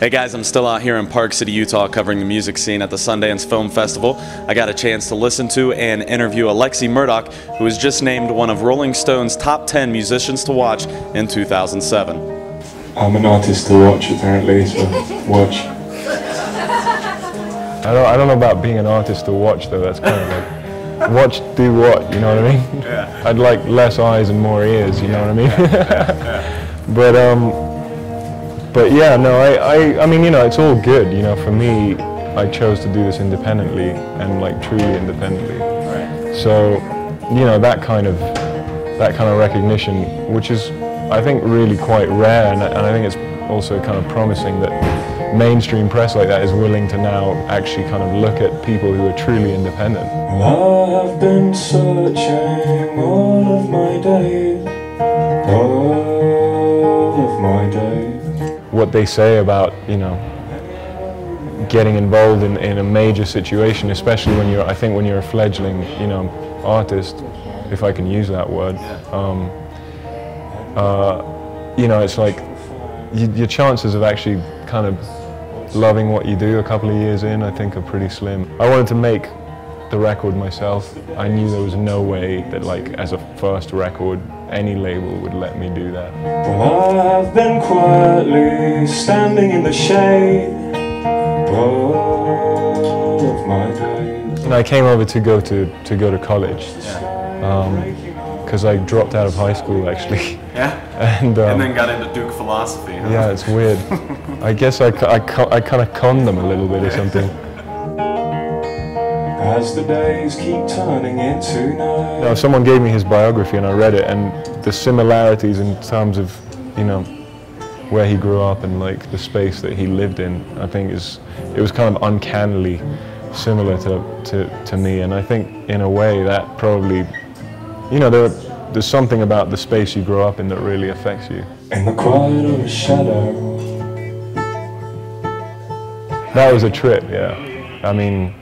Hey guys, I'm still out here in Park City, Utah covering the music scene at the Sundance Film Festival. I got a chance to listen to and interview Alexi Murdoch, who was just named one of Rolling Stone's top 10 musicians to watch in 2007. I'm an artist to watch apparently, so watch. I don't know about being an artist to watch though, that's kind of like, watch, do what, you know what I mean? Yeah. I'd like less eyes and more ears, you know what I mean? But yeah, no, I mean, you know, it's all good, you know, for me, I chose to do this independently and like truly independently. Right. So, you know, that kind of recognition, which is, I think, really quite rare, and I think it's also kind of promising that mainstream press like that is willing to now actually kind of look at people who are truly independent. I've been searching all of my days, all of my days. What they say about, you know, getting involved in a major situation, especially when you're, I think when you're a fledgling, you know, artist, if I can use that word, you know, it's like your chances of actually kind of loving what you do a couple of years in, I think, are pretty slim. I wanted to make the record myself. I knew there was no way that, like, as a first record, any label would let me do that. Well, I've been quietly standing in the shade all of my days. And I came over to go to college, because I dropped out of high school actually. Yeah? And then got into Duke philosophy, huh? Yeah, it's weird. I guess I kind of conned them a little bit or something. As the days keep turning into night. You know, someone gave me his biography and I read it, and the similarities in terms of, you know, where he grew up and like the space that he lived in, I think it was kind of uncannily similar to me, and I think in a way that probably, you know, there's something about the space you grow up in that really affects you. In the quiet of a shadow. That was a trip, yeah. I mean,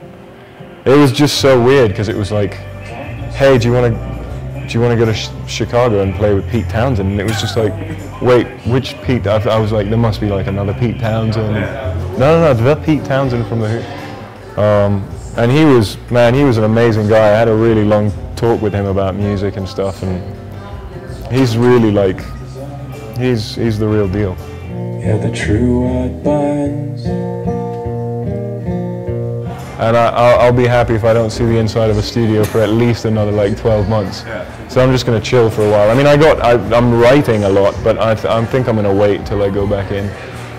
it was just so weird because it was like, hey, do you want to go to Chicago and play with Pete Townsend? And it was just like, wait, which Pete? I was like, there must be like another Pete Townsend. No, the Pete Townsend from the Who. And he was an amazing guy. I had a really long talk with him about music and stuff, and he's really like, he's the real deal. Yeah, the true word binds. And I'll be happy if I don't see the inside of a studio for at least another like 12 months. Yeah. So I'm just going to chill for a while. I mean, I'm writing a lot, but I think I'm going to wait till I go back in.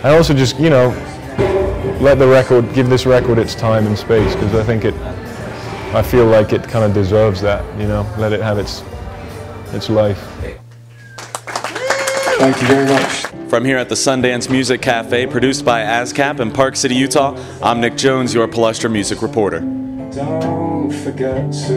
And also just, you know, give this record its time and space, because I feel like it kind of deserves that, you know, let it have its life. Thank you very much. From here at the Sundance Music Cafe, produced by ASCAP in Park City, Utah, I'm Nick Jones, your Palestra music reporter. Don't forget to